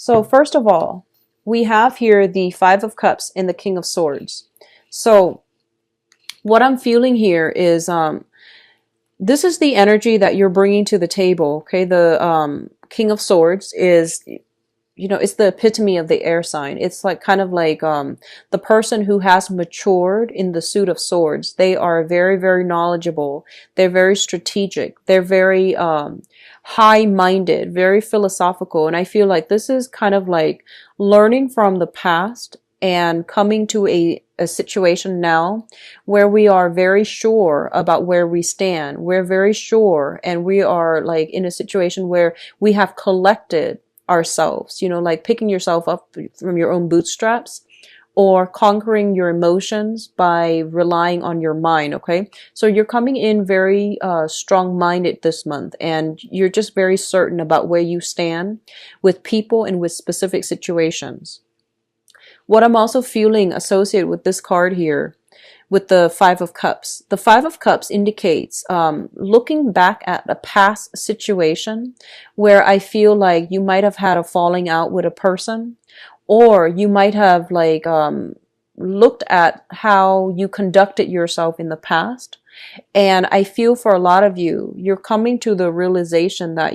So first of all, we have here the Five of Cups and the King of Swords. So what I'm feeling here is this is the energy that you're bringing to the table. Okay, the King of Swords is, it's the epitome of the air sign. It's like kind of like the person who has matured in the suit of swords. They are very, very knowledgeable. They're very strategic. They're very high-minded, very philosophical. And I feel like this is kind of like learning from the past and coming to a situation now where we are very sure about where we stand. We're very sure, and we are like in a situation where we have collected ourselves, like picking yourself up from your own bootstraps or conquering your emotions by relying on your mind. Okay, so you're coming in very strong-minded this month, and you're just very certain about where you stand with people and with specific situations. What I'm also feeling associated with this card here, with the Five of Cups. The Five of Cups indicates looking back at a past situation where I feel like you might have had a falling out with a person, or you might have like looked at how you conducted yourself in the past. And I feel for a lot of you, you're coming to the realization that,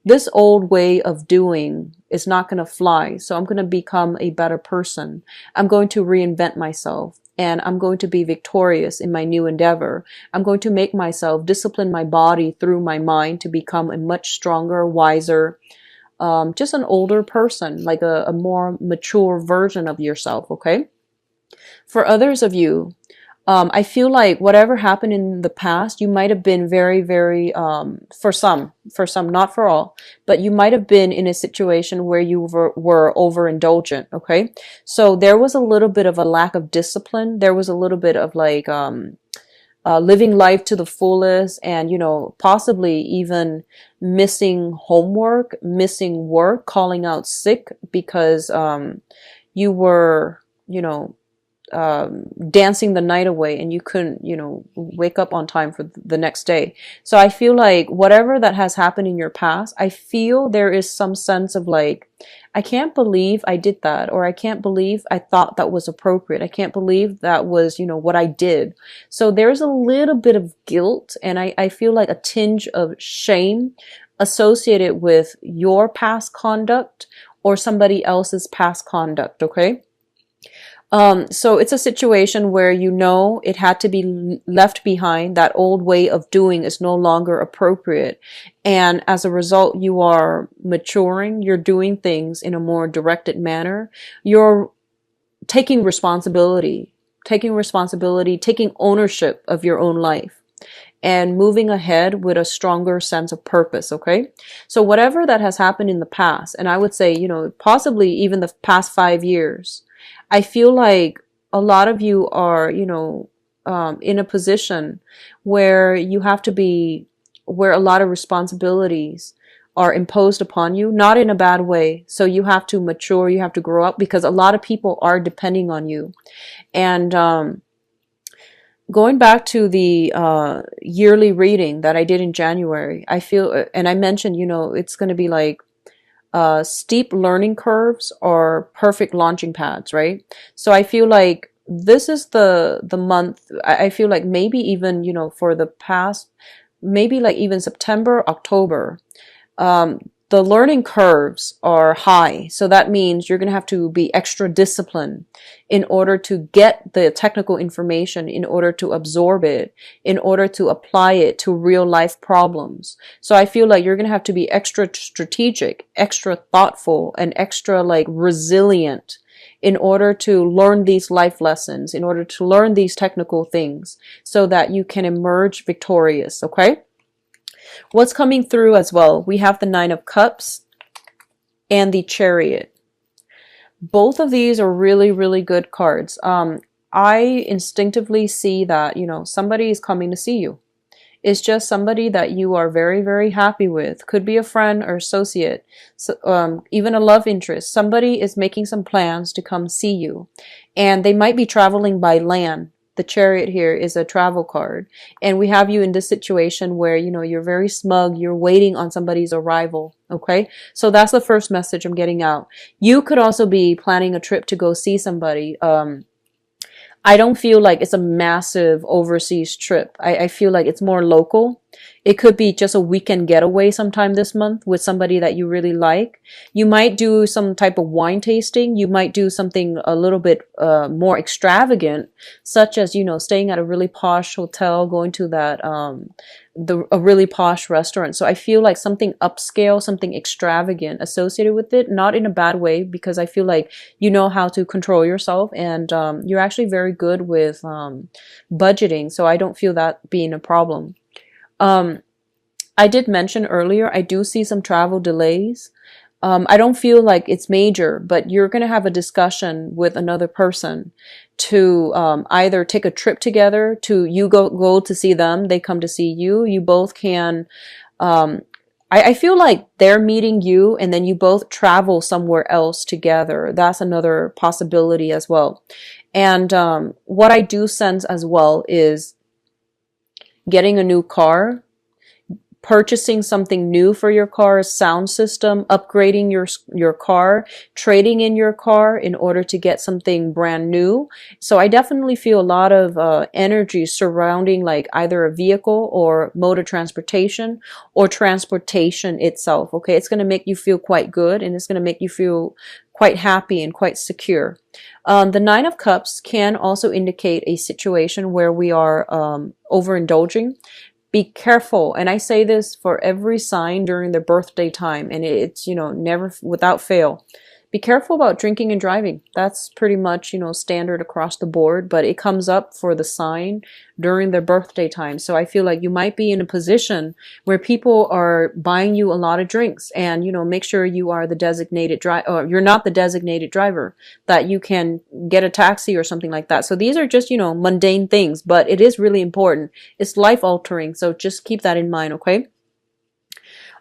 this old way of doing is not going to fly. So I'm going to become a better person. I'm going to reinvent myself, and I'm going to be victorious in my new endeavor. I'm going to make myself discipline my body through my mind to become a much stronger, wiser, just an older person, like a more mature version of yourself. Okay. For others of you, I feel like whatever happened in the past, you might have been very, very, for some, not for all, but you might have been in a situation where you were overindulgent. Okay. So there was a little bit of a lack of discipline. There was a little bit of like, living life to the fullest, and, possibly even missing homework, missing work, calling out sick because, you were, dancing the night away and you couldn't, wake up on time for the next day. So I feel like whatever that has happened in your past, I feel there is some sense of like, I can't believe I did that, or I can't believe I thought that was appropriate. I can't believe that was, what I did. So there's a little bit of guilt, and I feel like a tinge of shame associated with your past conduct or somebody else's past conduct. Okay. So it's a situation where it had to be left behind. That old way of doing is no longer appropriate. And as a result, you are maturing. You're doing things in a more directed manner. You're taking responsibility, taking ownership of your own life, and moving ahead with a stronger sense of purpose. Okay. So whatever that has happened in the past, and I would say, possibly even the past 5 years, I feel like a lot of you are, in a position where you have to be, where a lot of responsibilities are imposed upon you, not in a bad way. So you have to mature, you have to grow up, because a lot of people are depending on you. And going back to the yearly reading that I did in January, I feel, and I mentioned, it's going to be like, steep learning curves or perfect launching pads, right? So I feel like this is the month. I feel like maybe even, for the past, maybe like even September, October, the learning curves are high. So that means you're going to have to be extra disciplined in order to get the technical information, in order to absorb it, in order to apply it to real life problems. So I feel like you're going to have to be extra strategic, extra thoughtful, and extra like resilient in order to learn these life lessons, in order to learn these technical things so that you can emerge victorious. Okay. What's coming through as well? We have the Nine of Cups and the Chariot. Both of these are really, really good cards. I instinctively see that, somebody is coming to see you. It's just somebody that you are very, very happy with. Could be a friend or associate, so, even a love interest. Somebody is making some plans to come see you, and they might be traveling by land. the Chariot here is a travel card. And we have you in this situation where, you know, you're very smug, you're waiting on somebody's arrival. Okay. So that's the first message I'm getting out. You could also be planning a trip to go see somebody. I don't feel like it's a massive overseas trip. I feel like it's more local. It could be just a weekend getaway sometime this month with somebody that you really like. You might do some type of wine tasting. You might do something a little bit more extravagant, such as, you know, staying at a really posh hotel, going to that a really posh restaurant. So I feel like something upscale, something extravagant associated with it, not in a bad way, because I feel like you know how to control yourself, and you're actually very good with budgeting. So I don't feel that being a problem. I did mention earlier, I do see some travel delays. I don't feel like it's major, but you're going to have a discussion with another person to either take a trip together, to you go to see them, they come to see you. You both can, I feel like they're meeting you and then you both travel somewhere else together. That's another possibility as well. And what I do sense as well is getting a new car, purchasing something new for your car, sound system, upgrading your car, trading in your car in order to get something brand new. So I definitely feel a lot of energy surrounding like either a vehicle or mode of transportation or transportation itself. Okay, it's going to make you feel quite good, and it's going to make you feel quite happy and quite secure. The Nine of Cups can also indicate a situation where we are overindulging. Be careful, and I say this for every sign during their birthday time, and it's, you know, never without fail. Be careful about drinking and driving. That's pretty much, you know, standard across the board, but it comes up for the sign during their birthday time. So I feel like you might be in a position where people are buying you a lot of drinks, and, you know, make sure you are the designated driver, or you're not the designated driver, that you can get a taxi or something like that. So these are just, you know, mundane things, but it is really important. It's life altering. So just keep that in mind. Okay.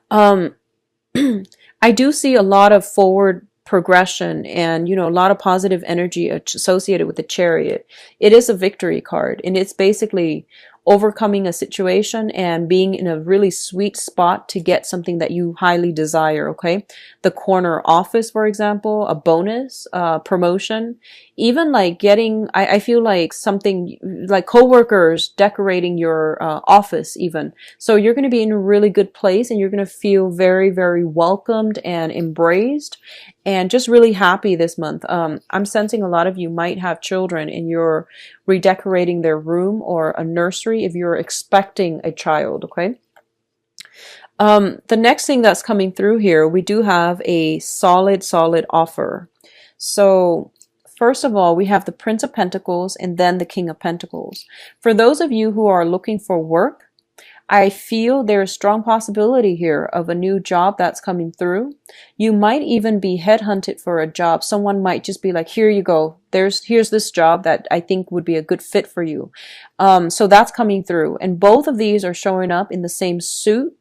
I do see a lot of forward progression and, you know, a lot of positive energy associated with the Chariot. It is a victory card, and it's basically overcoming a situation and being in a really sweet spot to get something that you highly desire. Okay. The corner office, for example, a bonus, promotion, even like getting, I feel like something like coworkers decorating your office even. So you're going to be in a really good place, and you're going to feel very, very welcomed and embraced and just really happy this month. I'm sensing a lot of you might have children and you're redecorating their room, or a nursery if you're expecting a child. Okay. The next thing that's coming through here, we do have a solid offer. So first of all, we have the Prince of Pentacles and then the King of Pentacles. For those of you who are looking for work, I feel there's strong possibility here of a new job that's coming through. You might even be headhunted for a job. Someone might just be like, here you go. Here's this job that I think would be a good fit for you. So that's coming through. And both of these are showing up in the same suit,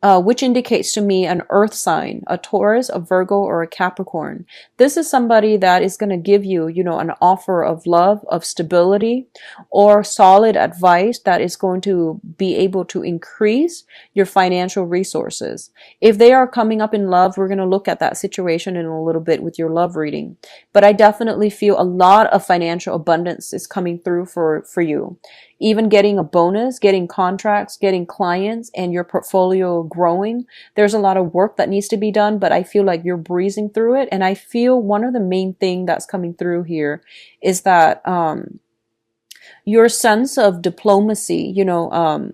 which indicates to me an earth sign, a Taurus, a Virgo, or a Capricorn. This is somebody that is going to give you, you know, an offer of love, of stability, or solid advice that is going to be able to increase your financial resources. If they are coming up in love, we're going to look at that situation in a little bit with your love reading. But I definitely feel a lot of financial abundance is coming through for you. Even getting a bonus, getting contracts, getting clients, and your portfolio growing. There's a lot of work that needs to be done, but I feel like you're breezing through it. And I feel one of the main things that's coming through here is that your sense of diplomacy, you know,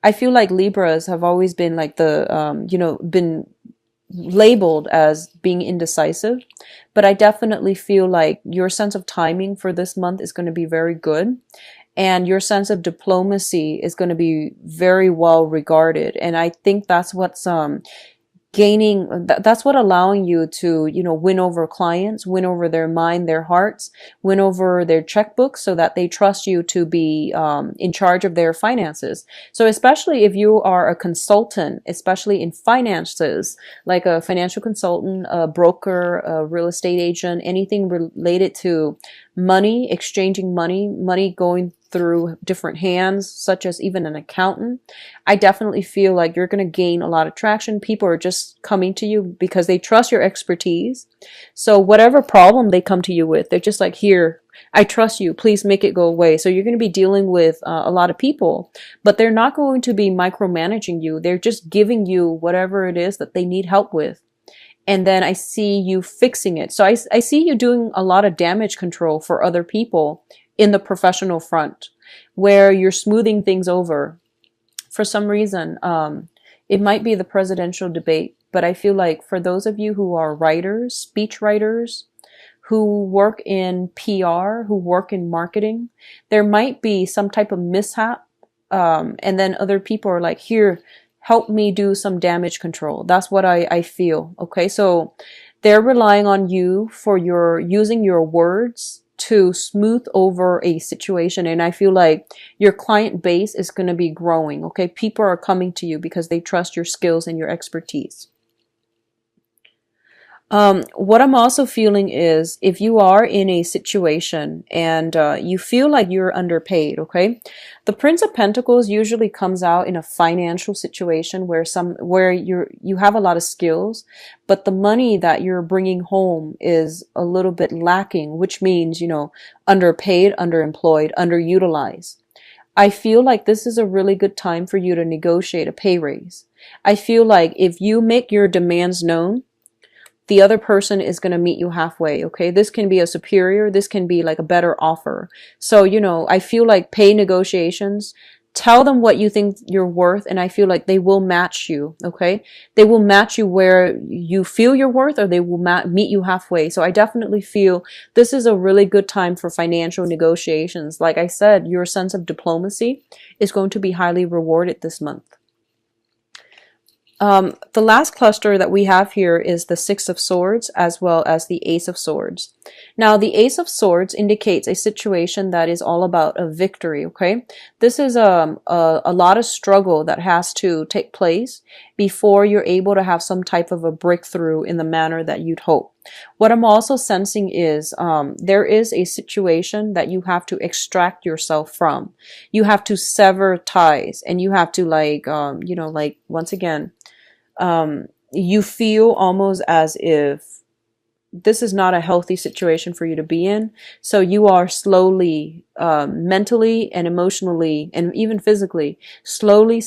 I feel like Libras have always been like the, you know, been labeled as being indecisive, but I definitely feel like your sense of timing for this month is going to be very good. And your sense of diplomacy is going to be very well regarded. And I think that's what's that's what allowing you to, you know, win over clients, win over their mind, their hearts, win over their checkbooks, so that they trust you to be in charge of their finances. So especially if you are a consultant, especially in finances, like a financial consultant, a broker, a real estate agent, anything related to money, exchanging money going through different hands, such as even an accountant. I definitely feel like you're going to gain a lot of traction. People are just coming to you because they trust your expertise. So whatever problem they come to you with, they're just like, here, I trust you, please make it go away. So you're going to be dealing with a lot of people, but they're not going to be micromanaging you. They're just giving you whatever it is that they need help with. And then I see you fixing it. So I see you doing a lot of damage control for other people in the professional front, where you're smoothing things over. For some reason, it might be the presidential debate, but I feel like for those of you who are writers, speech writers, who work in PR, who work in marketing, there might be some type of mishap. And then other people are like, here, help me do some damage control. That's what I feel. Okay. So they're relying on you for using your words to smooth over a situation. And I feel like your client base is going to be growing. Okay. People are coming to you because they trust your skills and your expertise. What I'm also feeling is if you are in a situation and you feel like you're underpaid, okay? The Prince of Pentacles usually comes out in a financial situation where you have a lot of skills, but the money that you're bringing home is a little bit lacking, which means, underpaid, underemployed, underutilized. I feel like this is a really good time for you to negotiate a pay raise. I feel like if you make your demands known, the other person is going to meet you halfway, okay? This can be a superior. This can be like a better offer. So, I feel like pay negotiations, tell them what you think you're worth, and I feel like they will match you, okay? They will match you where you feel you're worth, or they will meet you halfway. So I definitely feel this is a really good time for financial negotiations. Like I said, your sense of diplomacy is going to be highly rewarded this month. The last cluster that we have here is the Six of Swords as well as the Ace of Swords. Now, the Ace of Swords indicates a situation that is all about a victory, okay? This is a lot of struggle that has to take place before you're able to have some type of a breakthrough in the manner that you'd hope. What I'm also sensing is there is a situation that you have to extract yourself from. You have to sever ties, and you have to once again, you feel almost as if this is not a healthy situation for you to be in. So you are slowly, mentally and emotionally and even physically, slowly,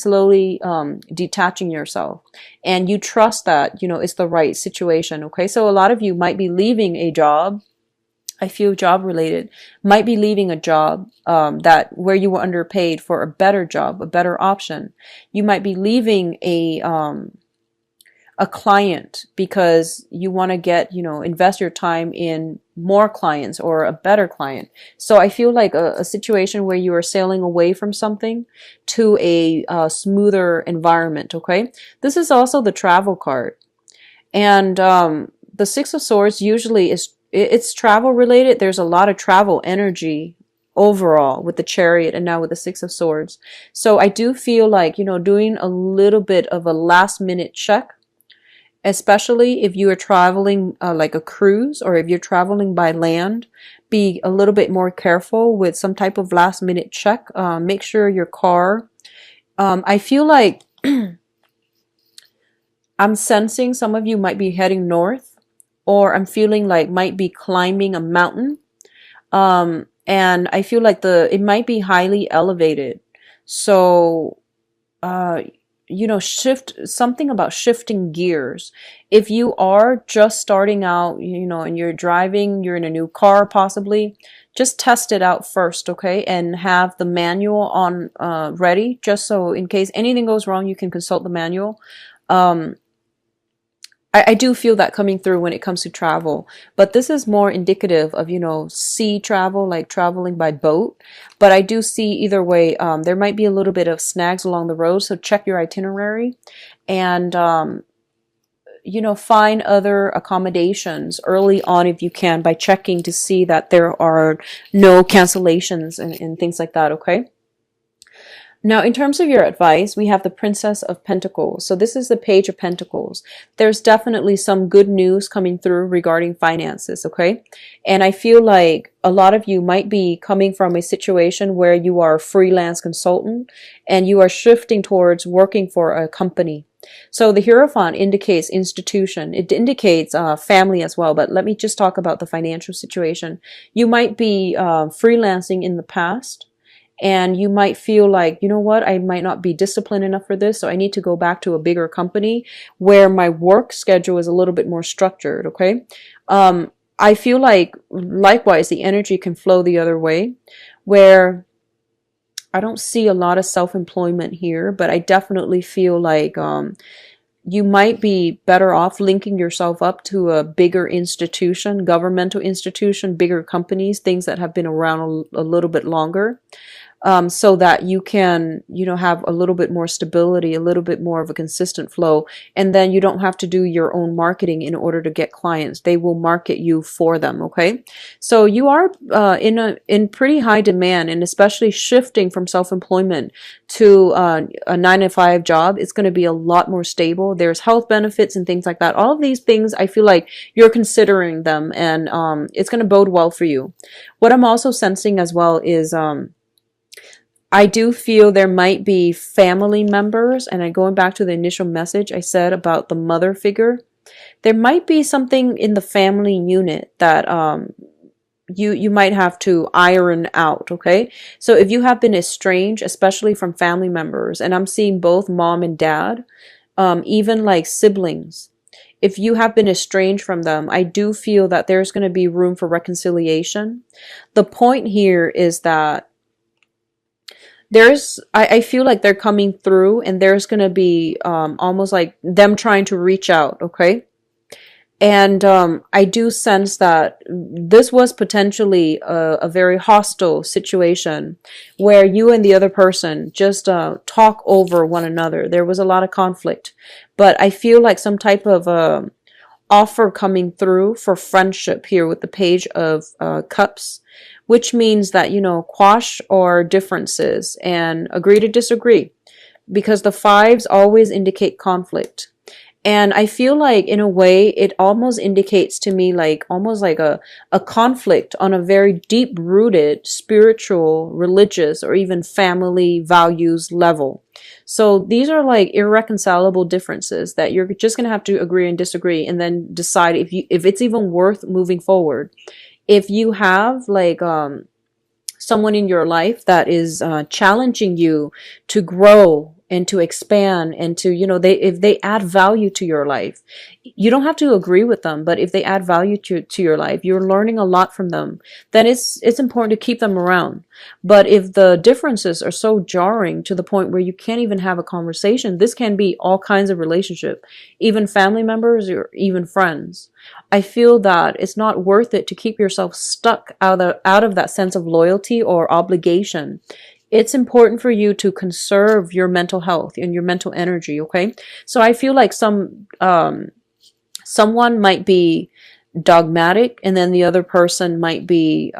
detaching yourself. And you trust that, it's the right situation. Okay. So a lot of you might be leaving a job. I feel job related, might be leaving a job, where you were underpaid for a better job, a better option. You might be leaving a client because you want to invest your time in more clients or a better client. So I feel like a situation where you are sailing away from something to a smoother environment. Okay. This is also the travel card. And, the Six of Swords usually it's travel related. There's a lot of travel energy overall with the Chariot and now with the Six of Swords. So I do feel like, doing a little bit of a last minute check, especially if you are traveling like a cruise, or if you're traveling by land, be a little bit more careful with some type of last minute check. Make sure your car, I feel like I'm sensing some of you might be heading north, or I'm feeling like might be climbing a mountain. And I feel like it might be highly elevated. So, shift something about shifting gears. If you are just starting out, and you're driving, you're in a new car possibly, just test it out first, okay? And have the manual on ready, just so in case anything goes wrong, you can consult the manual. I do feel that coming through when it comes to travel, but this is more indicative of, sea travel, like traveling by boat. But I do see either way, there might be a little bit of snags along the road. So check your itinerary and, find other accommodations early on if you can, by checking to see that there are no cancellations and things like that. Okay. Now, in terms of your advice, we have the Princess of Pentacles. So this is the Page of Pentacles. There's definitely some good news coming through regarding finances, okay? And I feel like a lot of you might be coming from a situation where you are a freelance consultant and you are shifting towards working for a company. So the Hierophant indicates institution. It indicates family as well, but let me just talk about the financial situation. You might be freelancing in the past, and you might feel like, you know what, I might not be disciplined enough for this, so I need to go back to a bigger company where my work schedule is a little bit more structured, okay? I feel like, likewise, the energy can flow the other way, where I don't see a lot of self-employment here, but I definitely feel like you might be better off linking yourself up to a bigger institution, governmental institution, bigger companies, things that have been around a little bit longer. So that you can, you know, have a little bit more stability, a little bit more of a consistent flow. And then you don't have to do your own marketing in order to get clients. They will market you for them. Okay. So you are in pretty high demand, and especially shifting from self-employment to a 9-to-5 job. It's going to be a lot more stable. There's health benefits and things like that. All of these things, I feel like you're considering them, and it's going to bode well for you. What I'm also sensing as well is I do feel there might be family members, and I'm going back to the initial message I said about the mother figure. There might be something in the family unit that you might have to iron out, okay? So if you have been estranged, especially from family members, and I'm seeing both mom and dad, even like siblings, if you have been estranged from them, I do feel that there's going to be room for reconciliation. The point here is that I feel like they're coming through, and there's going to be almost like them trying to reach out, okay? And I do sense that this was potentially a very hostile situation where you and the other person just talk over one another. There was a lot of conflict, but I feel like some type of offer coming through for friendship here with the Page of Cups, which means that, you know, quash our differences and agree to disagree, because the fives always indicate conflict. And I feel like, in a way, it almost indicates to me like almost like a conflict on a very deep rooted spiritual, religious, or even family values level. So these are like irreconcilable differences that you're just going to have to agree and disagree, and then decide if it's even worth moving forward. If you have like someone in your life that is challenging you to grow and to expand and to, you know, if they add value to your life, you don't have to agree with them, but if they add value to your life, you're learning a lot from them, then it's important to keep them around. But if the differences are so jarring to the point where you can't even have a conversation, this can be all kinds of relationship, even family members or even friends. I feel that it's not worth it to keep yourself stuck out of that sense of loyalty or obligation. It's important for you to conserve your mental health and your mental energy, okay? So I feel like someone might be dogmatic, and then the other person might be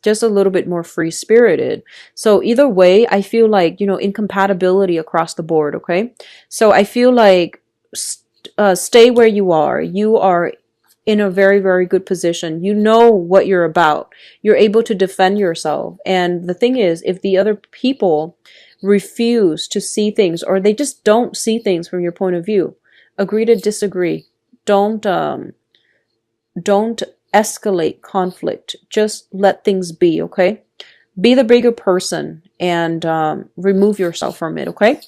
just a little bit more free-spirited. So either way, I feel like, you know, incompatibility across the board, okay? So I feel like stay where you are. You are in a very, very good position. You know what you're about. You're able to defend yourself. And the thing is, if the other people refuse to see things, or they just don't see things from your point of view, agree to disagree. Don't escalate conflict. Just let things be, okay? Be the bigger person and remove yourself from it, okay?